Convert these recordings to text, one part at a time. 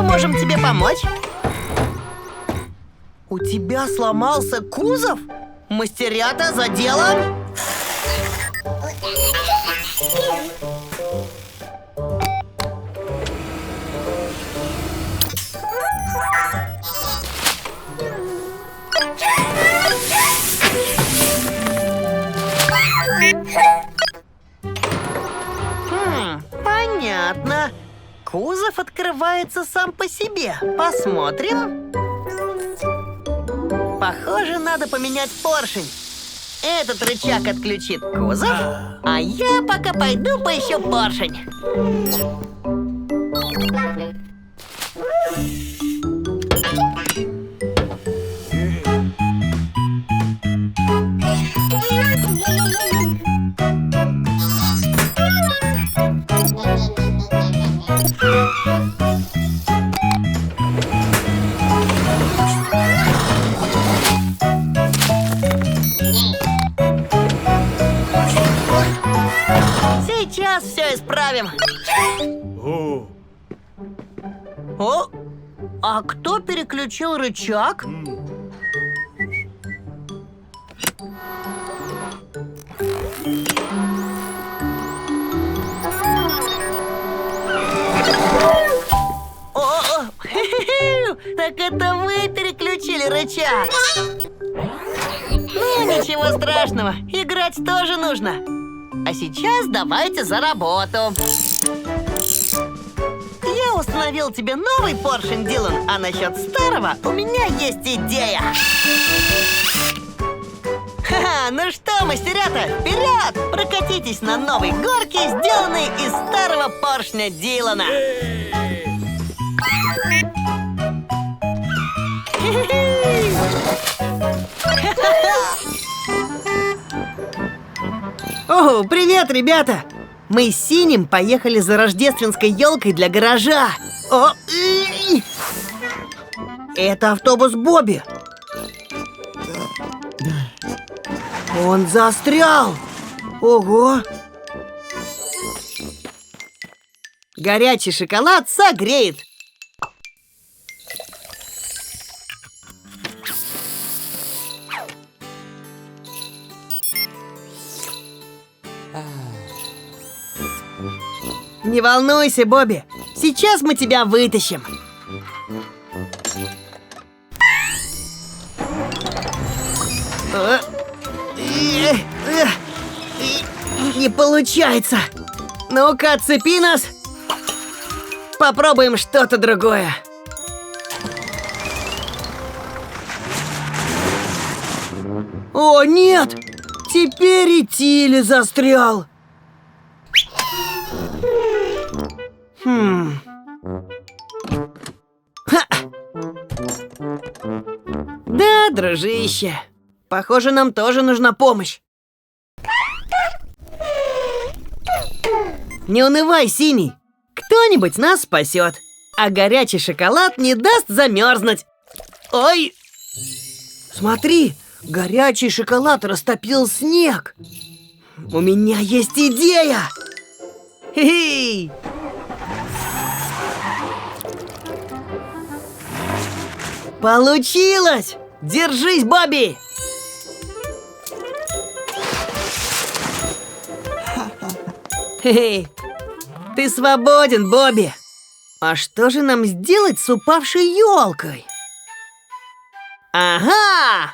мы можем тебе помочь? У тебя сломался кузов? Мастерята за делом? Понятно. Кузов открывается сам по себе. Посмотрим. Похоже, надо поменять поршень. Этот рычаг отключит кузов, а я пока пойду поищу поршень. Сейчас все исправим. О, а кто переключил рычаг? О, так это вы переключили рычаг. Ну, ничего страшного, играть тоже нужно. А сейчас давайте за работу. Я установил тебе новый поршень, Дилан, а насчет старого у меня есть идея. Ха-ха, ну что, мастерята, вперед! Прокатитесь на новой горке, сделанной из старого поршня Дилана. О, привет, ребята! Мы с Синим поехали за рождественской елкой для гаража. О, это автобус Бобби. Он застрял. Ого! Горячий шоколад согреет. Не волнуйся, Бобби. Сейчас мы тебя вытащим. Не получается. Ну-ка, отцепи нас. Попробуем что-то другое. О, нет! Теперь и Тилли застрял. Ха. Да, дружище. Похоже, нам тоже нужна помощь. Не унывай, Синий. Кто-нибудь нас спасет, а горячий шоколад не даст замерзнуть. Ой! Смотри, горячий шоколад растопил снег. У меня есть идея! Хе-хей! Получилось! Держись, Бобби! Хе-хей! Ты свободен, Бобби! А что же нам сделать с упавшей елкой? Ага!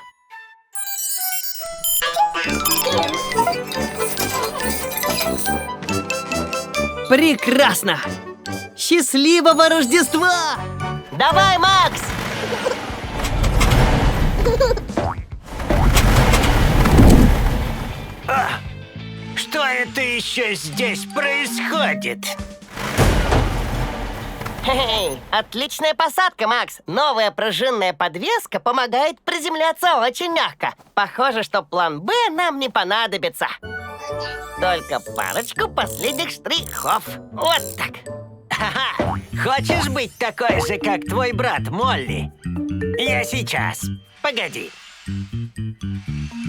Прекрасно! Счастливого Рождества! Давай, Макс! Что это еще здесь происходит? Хе-хей, отличная посадка, Макс. Новая пружинная подвеска помогает приземляться очень мягко. Похоже, что план Б нам не понадобится. Только парочку последних штрихов. Вот так. Ха-ха! Хочешь быть такой же, как твой брат Молли? Я сейчас. Погоди.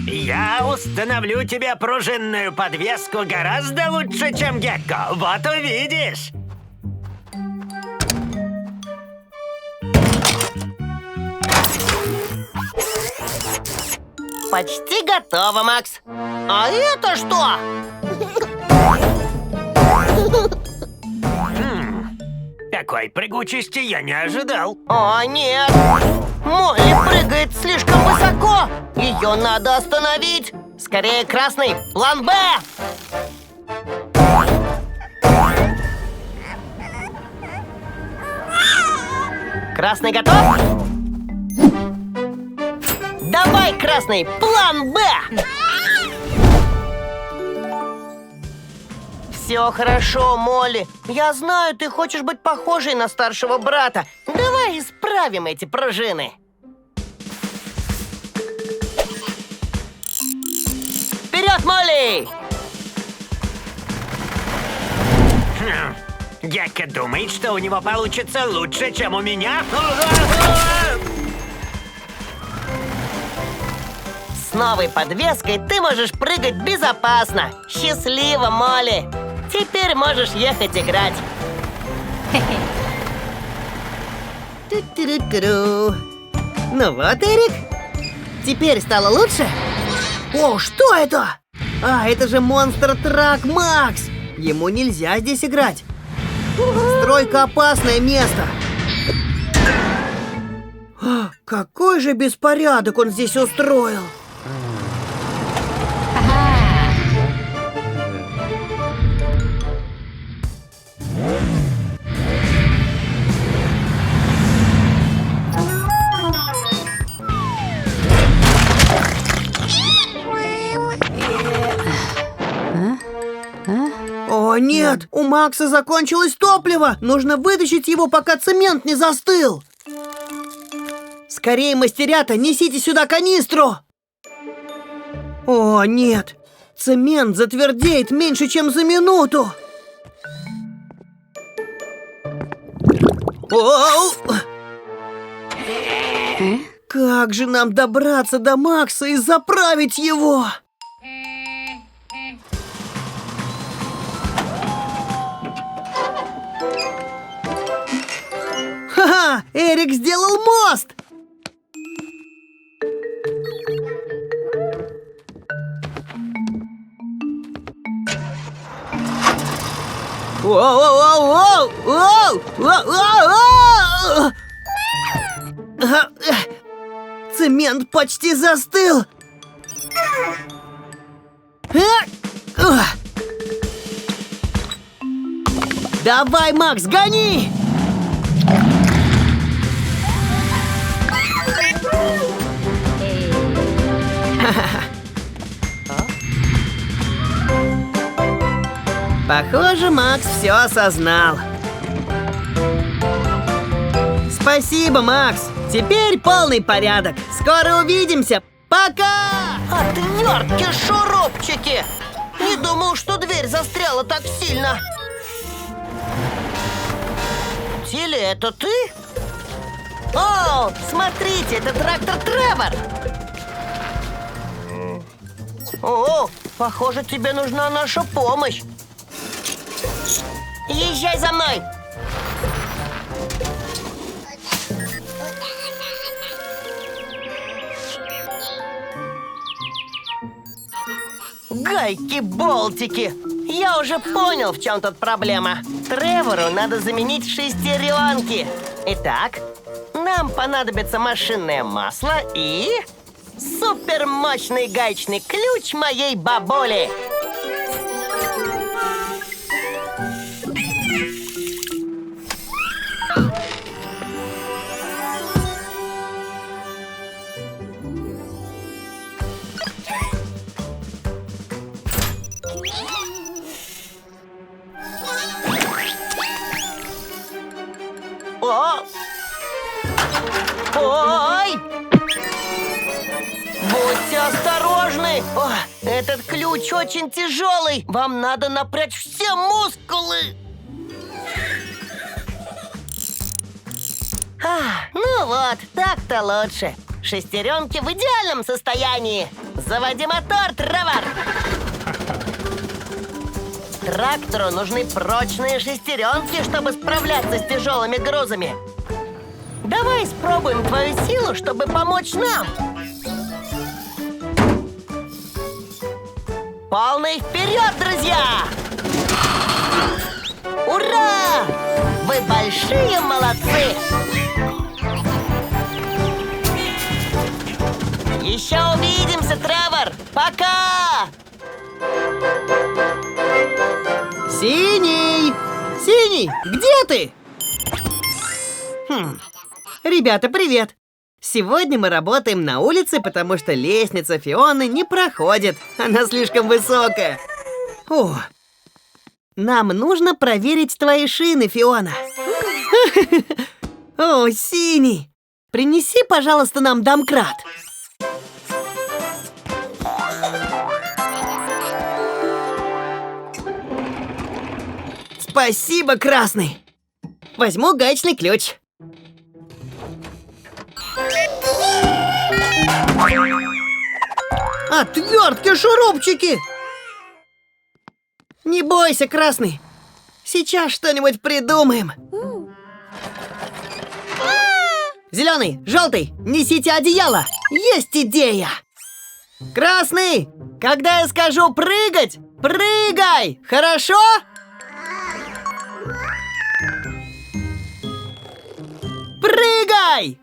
Я установлю тебе пружинную подвеску гораздо лучше, чем Гекко. Вот увидишь. Почти готово, Макс. А это что? Такой прыгучести я не ожидал. О, нет! Молли прыгает слишком высоко! Ее надо остановить! Скорее, красный! План Б! Красный готов? Давай, красный! План Б! Все хорошо, Молли. Я знаю, ты хочешь быть похожей на старшего брата. Давай исправим эти пружины. Вперед, Молли! Дядька думает, что у него получится лучше, чем у меня. С новой подвеской ты можешь прыгать безопасно. Счастливо, Молли! Теперь можешь ехать играть. Ту-ту-ру-ту-ру. Ну вот, Эрик. Теперь стало лучше? О, что это? А, это же монстр-трак Макс. Ему нельзя здесь играть. Стройка — опасное место. Какой же беспорядок он здесь устроил. О, нет! У Макса закончилось топливо! Нужно вытащить его, пока цемент не застыл! Скорее, мастерята, несите сюда канистру! О, нет! Цемент затвердеет меньше, чем за минуту! Оу! Как же нам добраться до Макса и заправить его? Ха-ха! Эрик сделал мост! Цемент почти застыл! Давай, Макс, гони! Похоже, Макс все осознал. Спасибо, Макс. Теперь полный порядок. Скоро увидимся. Пока! Отвертки, шурупчики! Не думал, что дверь застряла так сильно. Тилли, это ты? О, смотрите, это трактор Тревор. О, похоже, тебе нужна наша помощь. Езжай за мной! Гайки-болтики! Я уже понял, в чем тут проблема. Тревору надо заменить шестеренки. Итак, нам понадобится машинное масло и супермощный гаечный ключ моей бабули. О! Ой! Будьте осторожны! О, этот ключ очень тяжелый! Вам надо напрячь все мускулы! Ну вот, так-то лучше. Шестеренки в идеальном состоянии. Заводи мотор, Тревор! Трактору нужны прочные шестеренки, чтобы справляться с тяжелыми грузами. Давай испробуем твою силу, чтобы помочь нам. Полный вперед, друзья! Ура! Вы большие молодцы! Еще увидимся, Тревор! Пока! Синий! Синий, где ты? Ребята, привет! Сегодня мы работаем на улице, потому что лестница Фионы не проходит. Она слишком высокая. О, нам нужно проверить твои шины, Фиона. О, Синий! Принеси, пожалуйста, нам домкрат. Спасибо, Красный. Возьму гаечный ключ. Отвертки, шурупчики! Не бойся, Красный. Сейчас что-нибудь придумаем. Зеленый, желтый, несите одеяло. Есть идея. Красный, когда я скажу прыгать, прыгай, хорошо? Прыгай!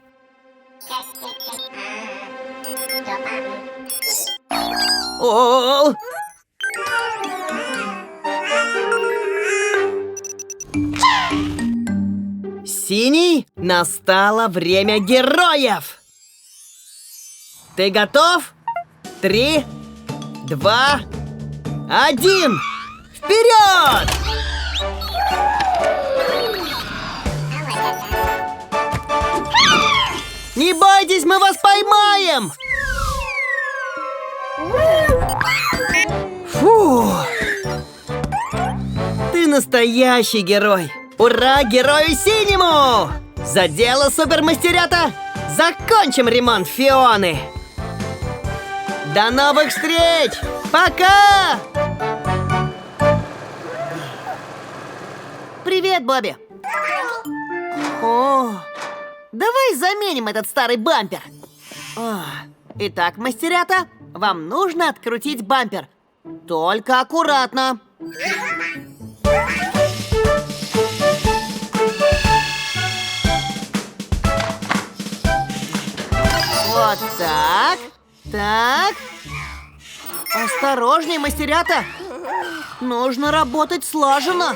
О! Синий, настало время героев! Ты готов? 3, 2, 1! Вперед! Не бойтесь, мы вас поймаем! Фу! Ты настоящий герой! Ура герою синему! За дело, супермастерята! Закончим ремонт Фионы! До новых встреч! Пока! Привет, Бобби! О, давай заменим этот старый бампер. Итак, мастерята, вам нужно открутить бампер. Только аккуратно. Вот так. Так. Осторожней, мастерята. Нужно работать слаженно.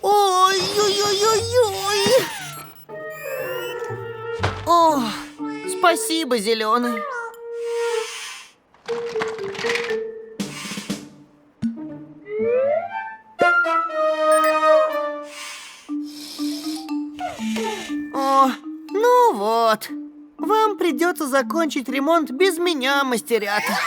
Ой-ой-ой-ой-ой. О, спасибо, Зеленый. О, ну вот. Вам придется закончить ремонт без меня, мастерята.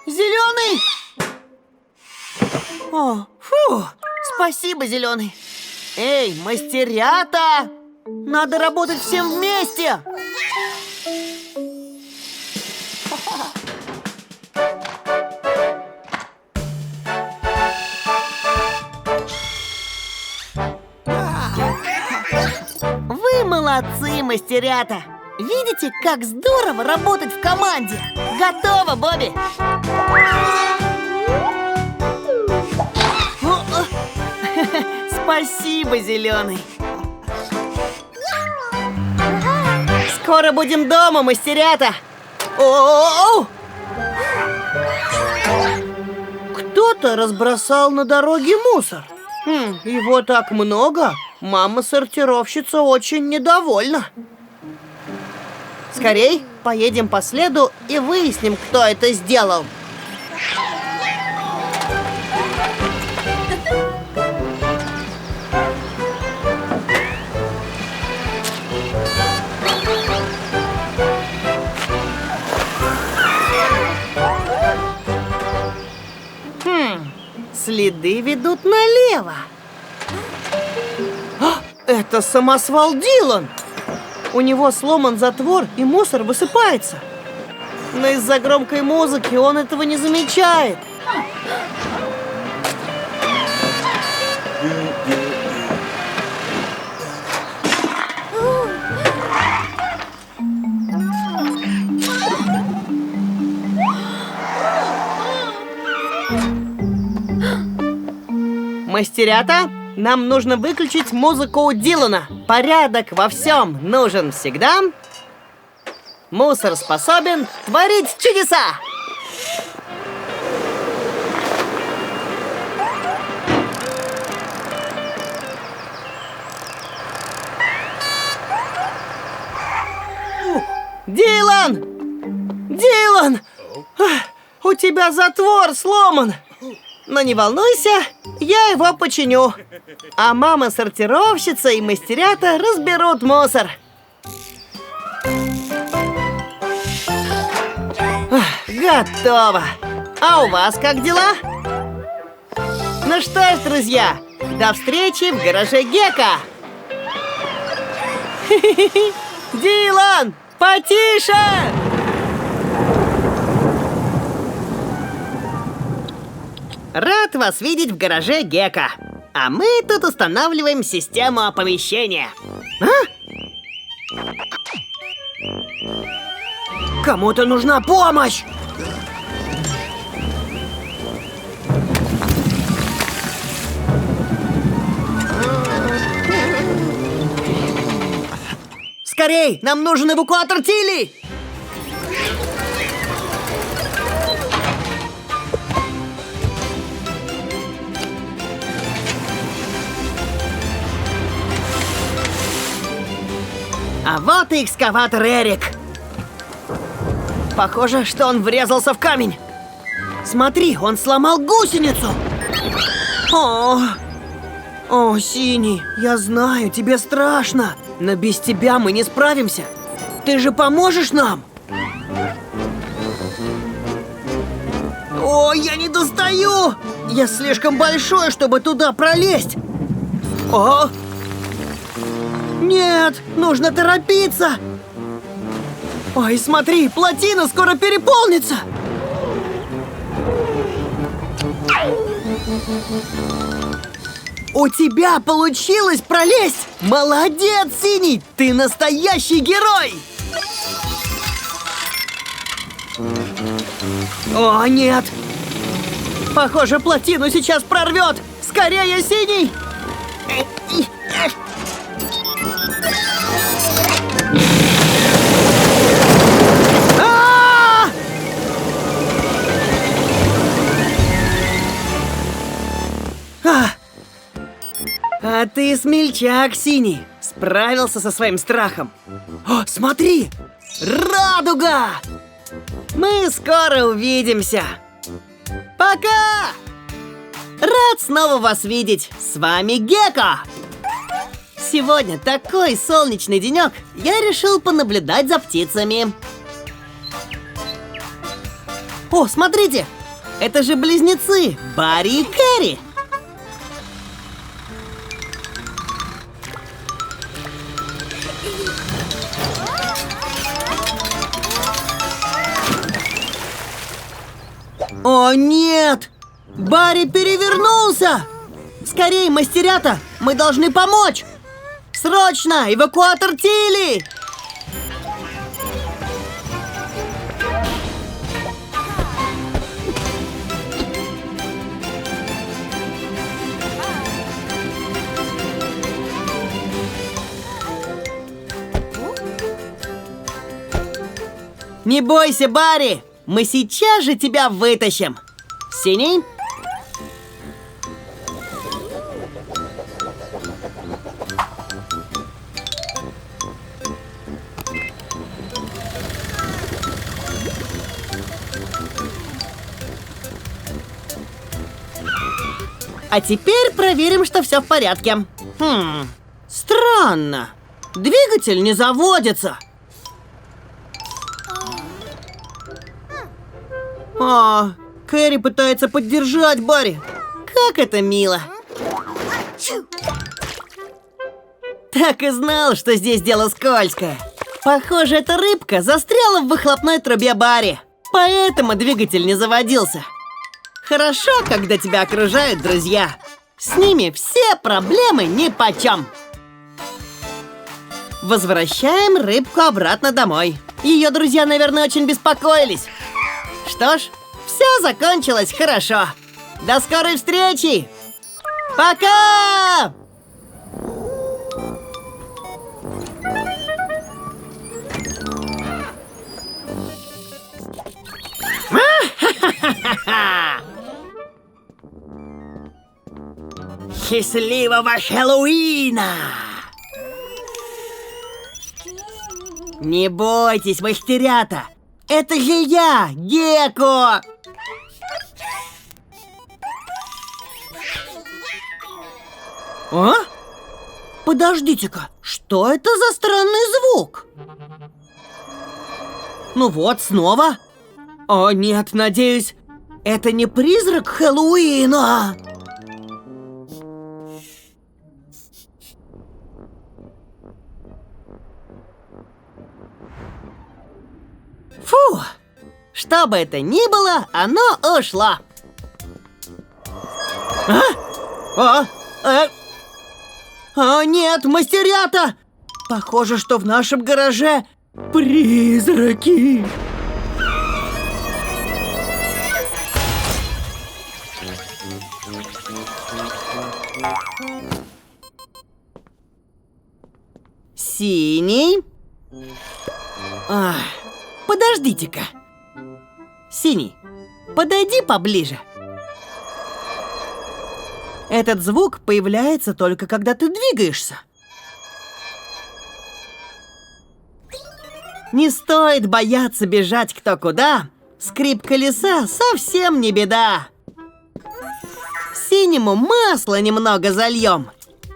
Зеленый! О, фу! Спасибо, Зеленый. Эй, мастерята! Надо работать всем вместе! Вы молодцы, мастерята! Видите, как здорово работать в команде? Готово, Бобби! Спасибо, Зеленый! Скоро будем дома, мастерята! О-о-о! Кто-то разбросал на дороге мусор. Его так много. Мама-сортировщица очень недовольна. Скорей, поедем по следу и выясним, кто это сделал. Следы ведут налево. Это самосвал Дилан. У него сломан затвор, и мусор высыпается. Но из-за громкой музыки он этого не замечает. Мастерята, нам нужно выключить музыку у Дилана. Порядок во всем нужен всегда. Мусор способен творить чудеса. Дилан! Дилан! У тебя затвор сломан. Но не волнуйся, я его починю. А мама-сортировщица и мастерята разберут мусор. Готово. А у вас как дела? Ну что ж, друзья, до встречи в гараже Гека. Дилан, потише! Рад вас видеть в гараже Гека. А мы тут устанавливаем систему оповещения. Кому-то нужна помощь! Скорей, нам нужен эвакуатор Тилли! А вот и экскаватор Эрик. Похоже, что он врезался в камень. Смотри, он сломал гусеницу. О, Синий, я знаю, тебе страшно, но без тебя мы не справимся. Ты же поможешь нам? О, я не достаю! Я слишком большой, чтобы туда пролезть. О! Нет, нужно торопиться. Ой, смотри, плотина скоро переполнится. У тебя получилось пролезть! Молодец, Синий! Ты настоящий герой! О, нет! Похоже, плотину сейчас прорвет! Скорее, Синий! А ты смельчак, Синий. Справился со своим страхом. О, смотри! Радуга! Мы скоро увидимся. Пока! Рад снова вас видеть. С вами Гека. Сегодня такой солнечный денек. Я решил понаблюдать за птицами. О, смотрите! Это же близнецы Барри и Кэрри. О, нет! Барри перевернулся! Скорей, мастерята! Мы должны помочь! Срочно! Эвакуатор Тилли! Не бойся, Барри! Мы сейчас же тебя вытащим! Синий? А теперь проверим, что все в порядке. Странно. Двигатель не заводится. Кэрри пытается поддержать Барри. Как это мило. Так и знал, что здесь дело скользкое. Похоже, эта рыбка застряла в выхлопной трубе Барри, поэтому двигатель не заводился. Хорошо, когда тебя окружают друзья. С ними все проблемы нипочем. Возвращаем рыбку обратно домой. Ее друзья, наверное, очень беспокоились. Что ж, все закончилось хорошо. До скорой встречи! Пока! Счастливого Хэллоуина! Не бойтесь, мастерята! Это же я, Гекко! А? Подождите-ка, что это за странный звук? Ну вот, снова. О нет, надеюсь, это не призрак Хэллоуина. Фу, что бы это ни было, оно ушло. О нет, мастерята! Похоже, что в нашем гараже призраки. Синий. Подождите-ка. Синий, подойди поближе. Этот звук появляется только когда ты двигаешься. Не стоит бояться бежать кто куда. Скрип колеса совсем не беда. Синему масло немного зальем.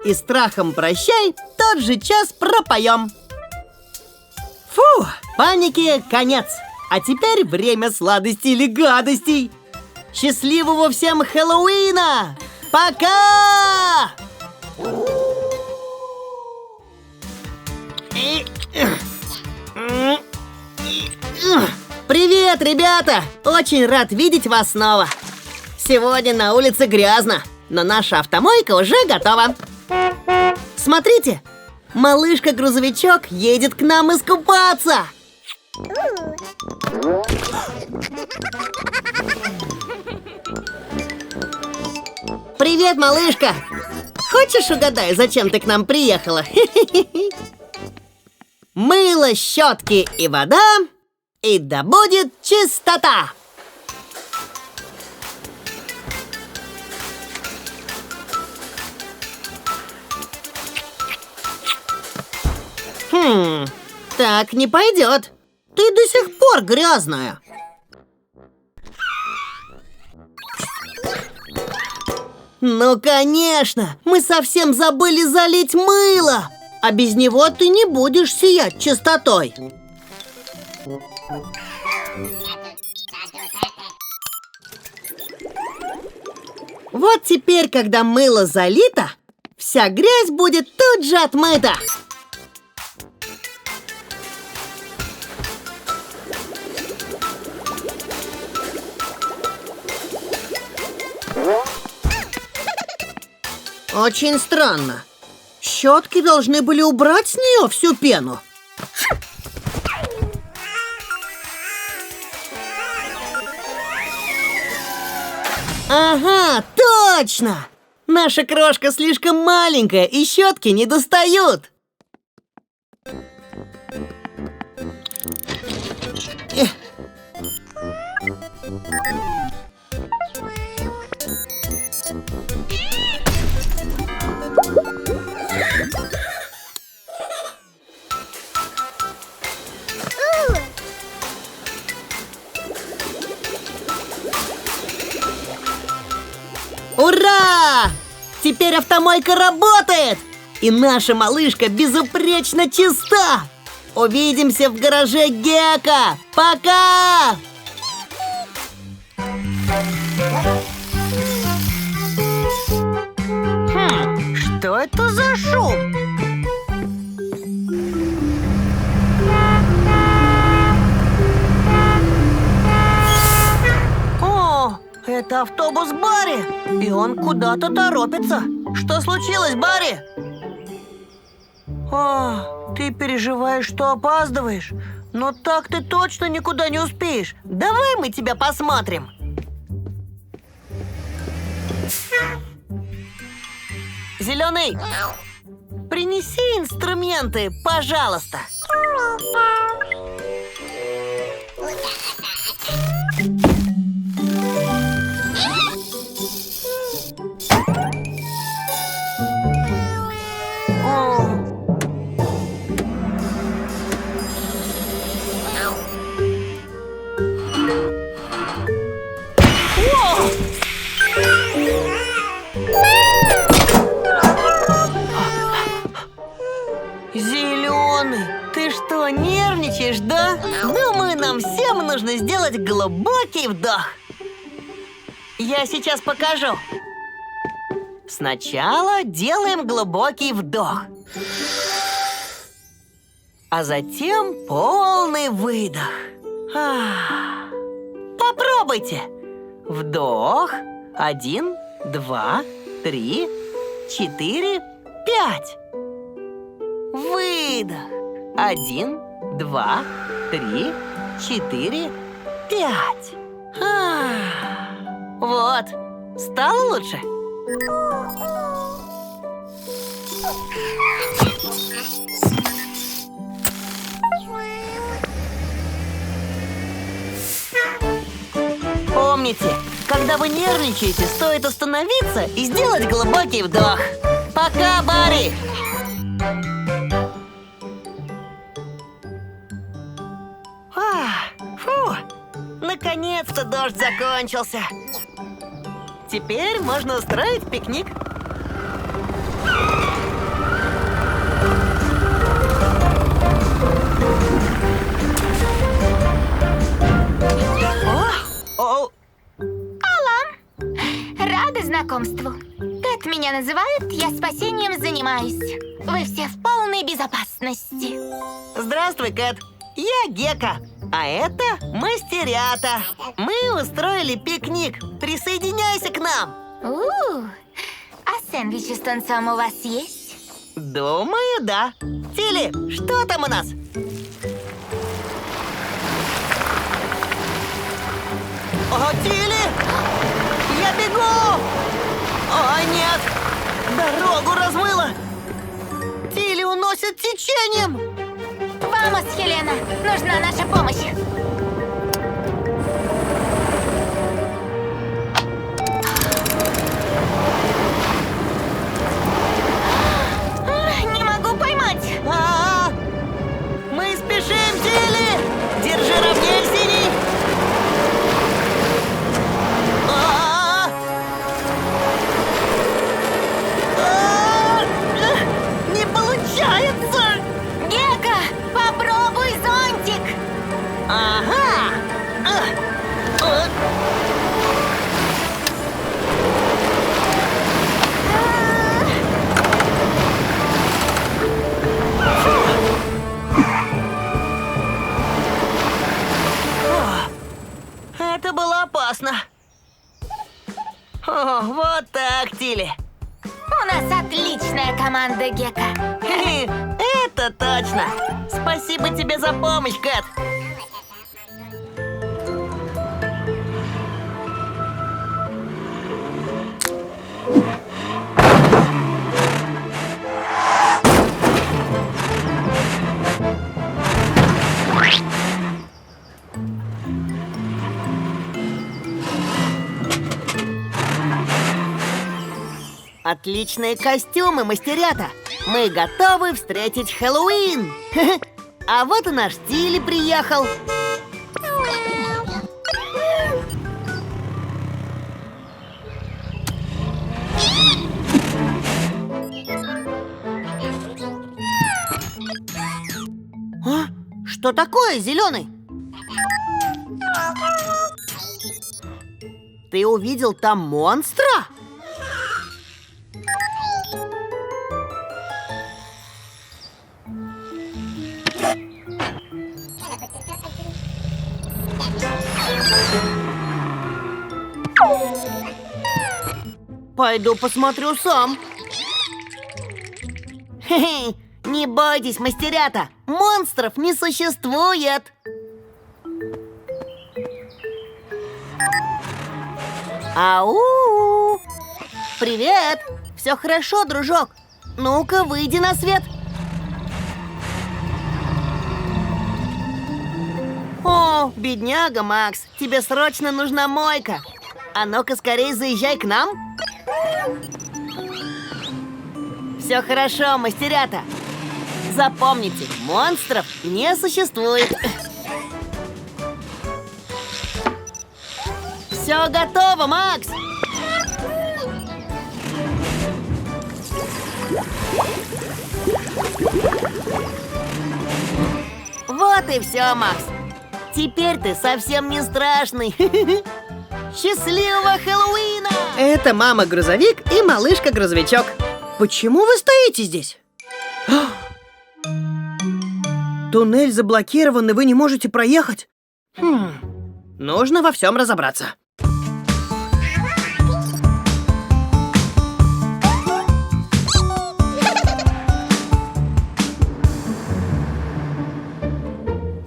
И страхом прощай, тот же час пропоем. Фу, панике конец. А теперь время сладостей или гадостей. Счастливого всем Хэллоуина! Пока! Привет, ребята! Очень рад видеть вас снова. Сегодня на улице грязно, но наша автомойка уже готова. Смотрите, малышка-грузовичок едет к нам искупаться. Привет, малышка! Хочешь угадай, зачем ты к нам приехала? Мыло, щетки и вода, и да будет чистота! Так не пойдет. Ты до сих пор грязная. Ну, конечно! Мы совсем забыли залить мыло! А без него ты не будешь сиять чистотой. Вот теперь, когда мыло залито, вся грязь будет тут же отмыта. Очень странно. Щетки должны были убрать с нее всю пену. Ага, точно! Наша крошка слишком маленькая, и щетки не достают. Ура! Теперь автомойка работает! И наша малышка безупречно чиста! Увидимся в гараже Гекко! Пока! Что это за шум? Это автобус Барри, и он куда-то торопится. Что случилось, Барри? Ты переживаешь, что опаздываешь? Но так ты точно никуда не успеешь. Давай мы тебя посмотрим. Зеленый, принеси инструменты, пожалуйста. Зеленый, ты что, нервничаешь, да? Думаю, нам всем нужно сделать глубокий вдох. Я сейчас покажу. Сначала делаем глубокий вдох, а затем полный выдох. Попробуйте. Вдох. 1, 2, 3, 4, 5. Выдох. 1, 2, 3, 4, 5. Вот. Стало лучше? Помните, когда вы нервничаете, стоит остановиться и сделать глубокий вдох. Пока, Барри! Фу! Наконец-то дождь закончился. Теперь можно устроить пикник. Рада знакомству. Кэт меня называют, я спасением занимаюсь. Вы все в полной безопасности. Здравствуй, Кэт. Я Гека, а это мастерята. Мы устроили пикник. Присоединяйся к нам. А сэндвичи с тунцом у вас есть? Думаю, да. Тилли, что там у нас? Тилли! Я бегу! О, нет! Дорогу размыло! Тилли уносит течением! Вамос, Хелена! Нужна наша помощь! Не могу поймать! Мы спешим, Тилли! Держи ровнее, синий! Не получается! Гека, попробуй зонтик! Ага! Это было опасно. Вот так, Тилли. У нас отличная команда, Гека. Это точно. Спасибо тебе за помощь, Кэт. Отличные костюмы, мастерята! Мы готовы встретить Хэллоуин! А вот и наш Тилли приехал! Что такое, Зеленый? Ты увидел там монстра? Пойду посмотрю сам. Хе-хе, не бойтесь, мастерята, монстров не существует. Ау! Привет! Все хорошо, дружок? Ну-ка, выйди на свет. О, бедняга Макс, тебе срочно нужна мойка. А ну-ка, скорее заезжай к нам. Все хорошо, мастерята. Запомните, монстров не существует. Все готово, Макс. Вот и все, Макс. Теперь ты совсем не страшный. Счастливого Хэллоуина! Это мама-грузовик и малышка-грузовичок. Почему вы стоите здесь? Туннель заблокирован, и вы не можете проехать? Нужно во всем разобраться.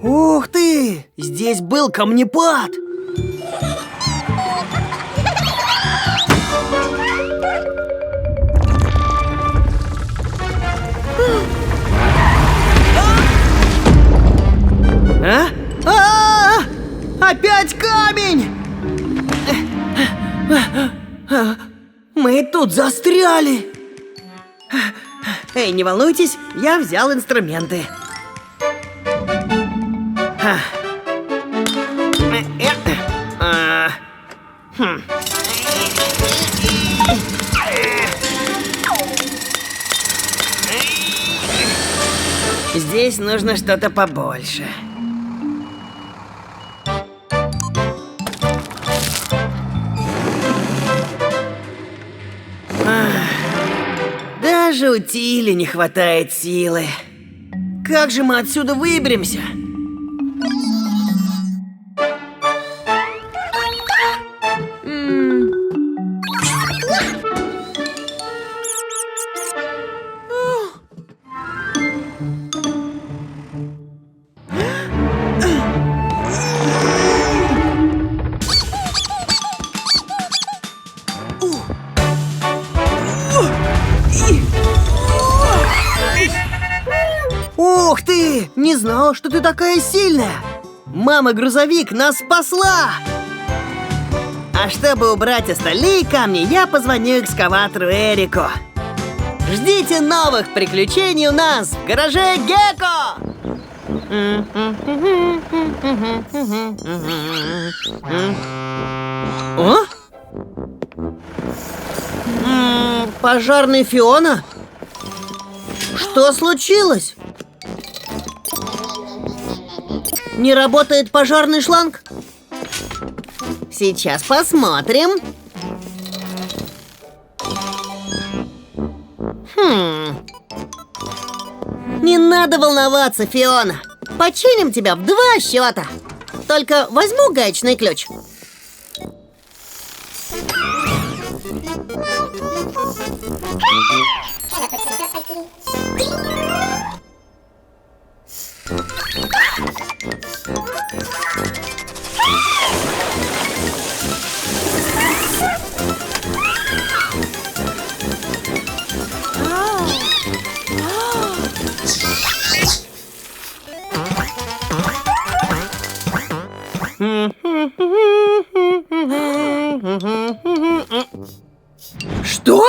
Ух ты! Здесь был камнепад! А? Опять камень! Мы тут застряли! Эй, не волнуйтесь, я взял инструменты. Здесь нужно что-то побольше. Даже у Тили не хватает силы. Как же мы отсюда выберемся? Ух ты! Не знал, что ты такая сильная! Мама-грузовик нас спасла! А чтобы убрать остальные камни, я позвоню экскаватору Эрику. Ждите новых приключений у нас в гараже Гекко! О? Пожарный Фиона? Что случилось? Не работает пожарный шланг? Сейчас посмотрим. Не надо волноваться, Фиона. Починим тебя в 2 счета. Только возьму гаечный ключ. Что?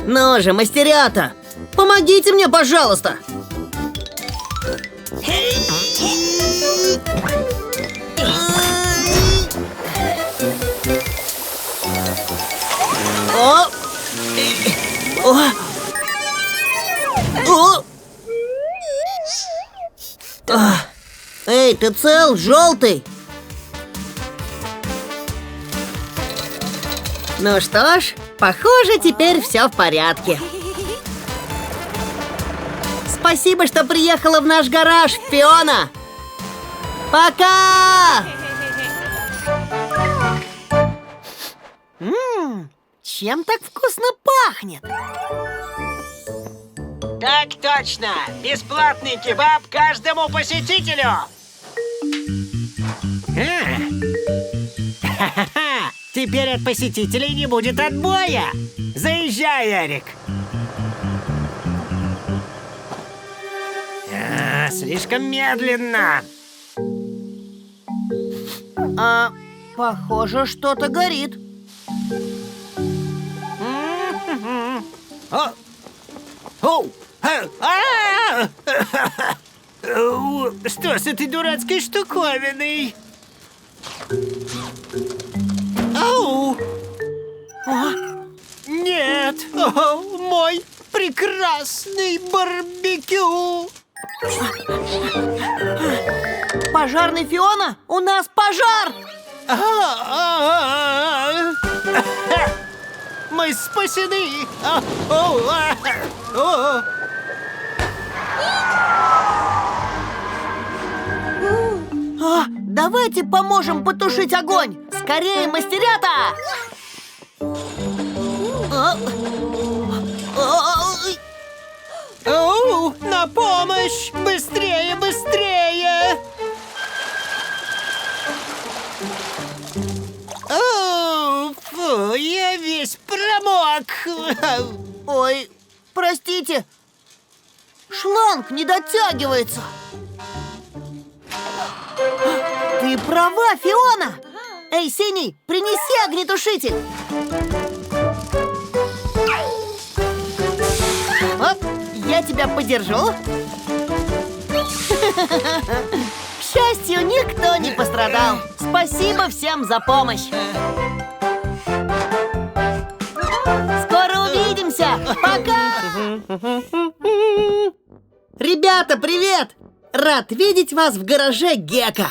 Ну же, мастерята, помогите мне, пожалуйста. Эй, ты цел, желтый? Ну что ж, похоже, теперь все в порядке. Спасибо, что приехала в наш гараж, Фиона! Пока! Чем так вкусно пахнет? Так точно! Бесплатный кебаб каждому посетителю! Ха-ха-ха! Теперь от посетителей не будет отбоя! Заезжай, Эрик! Слишком медленно! Похоже, что-то горит. Что с этой дурацкой штуковиной? Ау! Нет! Мой прекрасный барбекю! Пожарный Фиона, у нас пожар! Мы спасены! Давайте поможем потушить огонь! Скорее, мастерята! На помощь! Быстрее, быстрее! Фу, я весь промок! Ой, простите, шланг не дотягивается. Ты права, Фиона! Эй, Синий, принеси огнетушитель! Оп, я тебя подержу. К счастью, никто не пострадал. Спасибо всем за помощь. Скоро увидимся. Пока! Ребята, привет! Рад видеть вас в гараже Гека.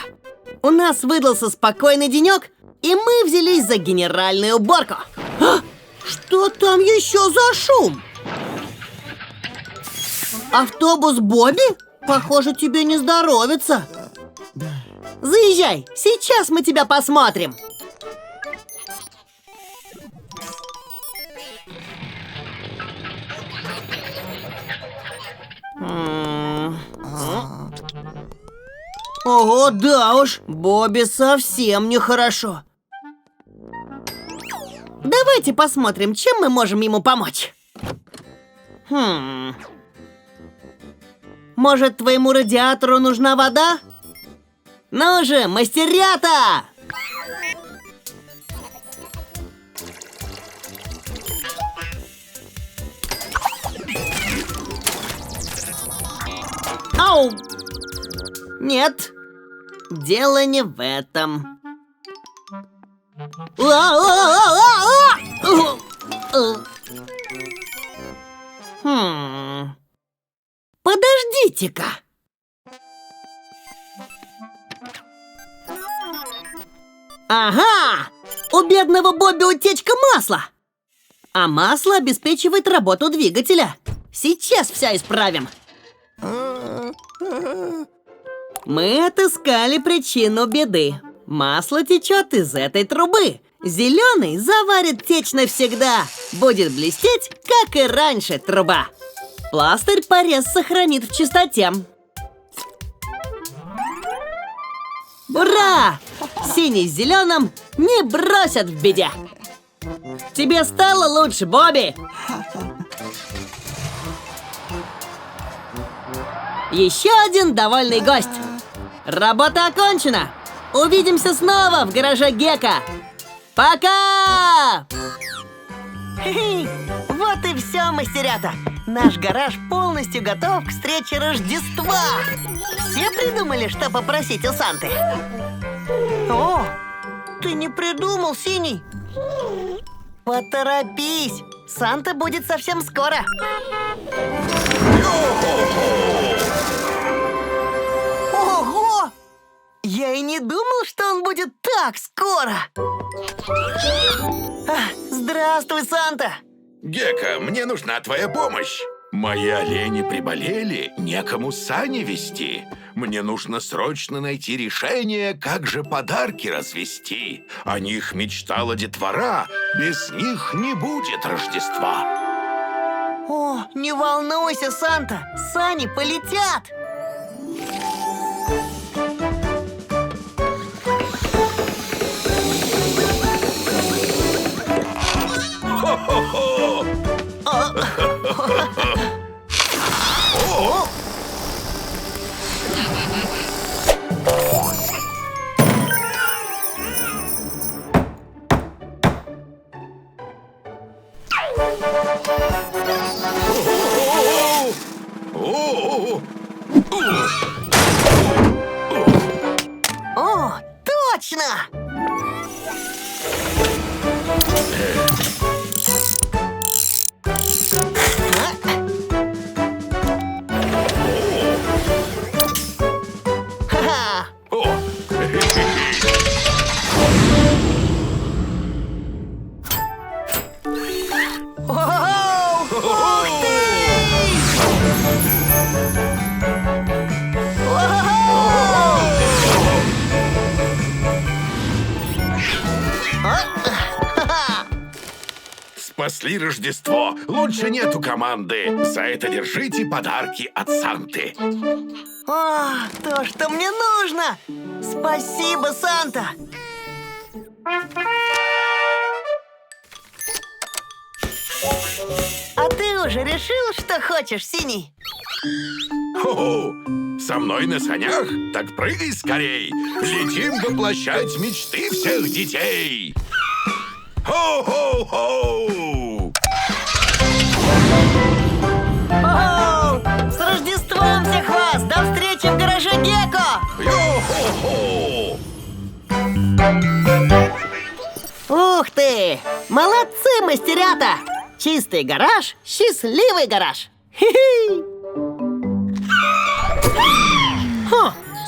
У нас выдался спокойный денек, и мы взялись за генеральную уборку. Что там еще за шум? Автобус Бобби? Похоже, тебе не здоровится. Заезжай, сейчас мы тебя посмотрим. Ого, да уж, Бобби совсем нехорошо. Давайте посмотрим, чем мы можем ему помочь. Может, твоему радиатору нужна вода? Ну же, мастерята! Ау! Нет, дело не в этом. Подождите-ка. Ага! У бедного Бобби утечка масла. А масло обеспечивает работу двигателя. Сейчас все исправим. Мы отыскали причину беды. Масло течет из этой трубы. Зеленый заварит течь навсегда. Будет блестеть, как и раньше труба. Пластырь порез сохранит в чистоте. Ура! Синий с зеленым не бросят в беде. Тебе стало лучше, Бобби? Еще один довольный гость. Работа окончена. Увидимся снова в гараже Гека. Пока! Вот и все, мастерята. Наш гараж полностью готов к встрече Рождества. Все придумали, что попросить у Санты? О, ты не придумал, Синий? Поторопись, Санта будет совсем скоро. Ого! Я и не думал, что он будет так скоро. Здравствуй, Санта! Гека, мне нужна твоя помощь. Мои олени приболели, некому сани вести. Мне нужно срочно найти решение, как же подарки развести. О них мечтала детвора, без них не будет Рождества. О, не волнуйся, Санта, сани полетят! Хо-хо-хо! О, точно! Ха-ха! Оу! Ух ты! Спасли Рождество! Лучше нету команды! За это держите подарки от Санты! О, то, что мне нужно! Спасибо, Санта! А ты уже решил, что хочешь, Синий? Хо-хо! Со мной на санях? Так прыгай скорей! Летим воплощать мечты всех детей! Хо-хо-хо! Оу! С Рождеством всех вас! До встречи в гараже Гекко! Йо-хо-хо! Ух ты! Молодцы, мастерята! Чистый гараж, счастливый гараж! Хи-хи!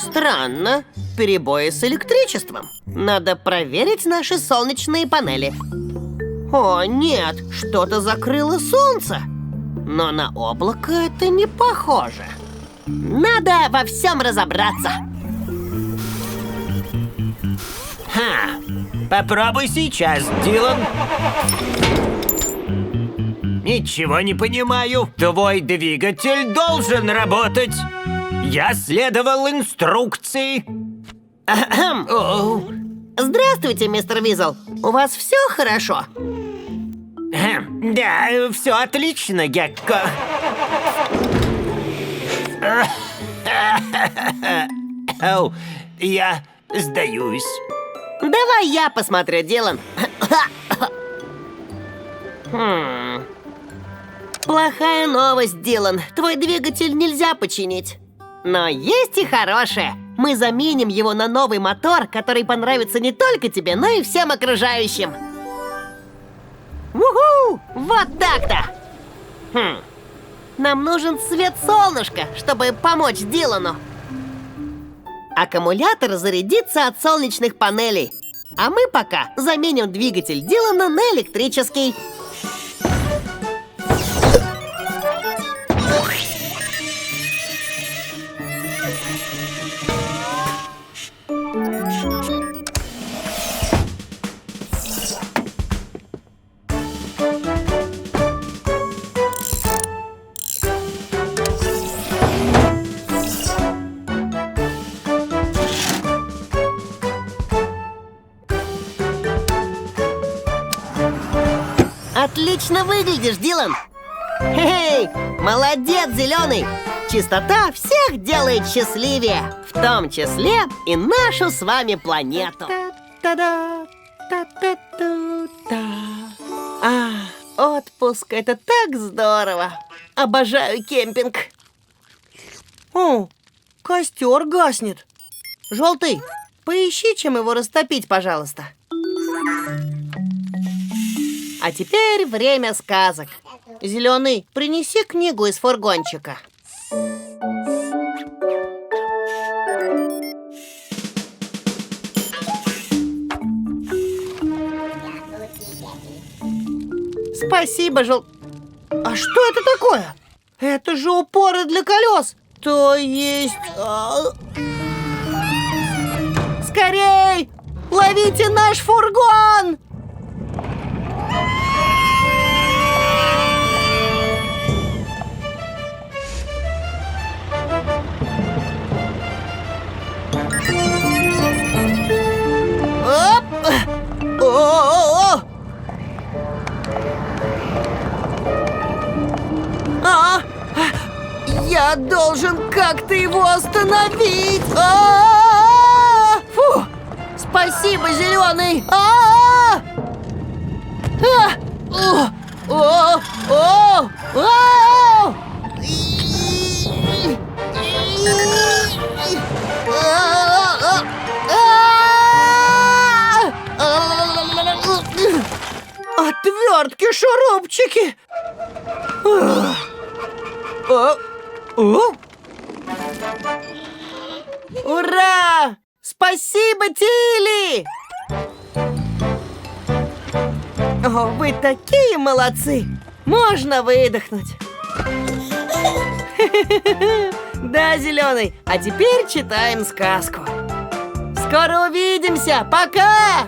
Странно. Перебои с электричеством. Надо проверить наши солнечные панели. О, нет, что-то закрыло солнце. Но на облако это не похоже. Надо во всем разобраться. Ха! Попробуй сейчас, Дилан. Ничего не понимаю. Твой двигатель должен работать. Я следовал инструкции. Ахм. О, Здравствуйте, мистер Визел. У вас все хорошо? да, все отлично, Гекко. Оу, я сдаюсь. Давай я посмотрю, Дилан. Плохая новость, Дилан. Твой двигатель нельзя починить. Но есть и хорошее. Мы заменим его на новый мотор, который понравится не только тебе, но и всем окружающим. Уху! Вот так-то! Нам нужен свет солнышка, чтобы помочь Дилану. Аккумулятор зарядится от солнечных панелей. А мы пока заменим двигатель Дилана на электрический. Отлично выглядишь, Дилан! Хей, молодец, Зеленый! Чистота всех делает счастливее, в том числе и нашу с вами планету. Отпуск — это так здорово! Обожаю кемпинг! О, костер гаснет. Желтый, поищи, чем его растопить, пожалуйста. А теперь время сказок. Зеленый, принеси книгу из фургончика. Спасибо, А что это такое? Это же упоры для колес. То есть... Скорей! Ловите наш фургон! Оп! О-о-о! Я должен как-то его остановить! Фу! Спасибо, зеленый! Отвертки-шурупчики! Ура! Спасибо, Тилли! О, вы такие молодцы! Можно выдохнуть. Да, зеленый. А теперь читаем сказку. Скоро увидимся. Пока!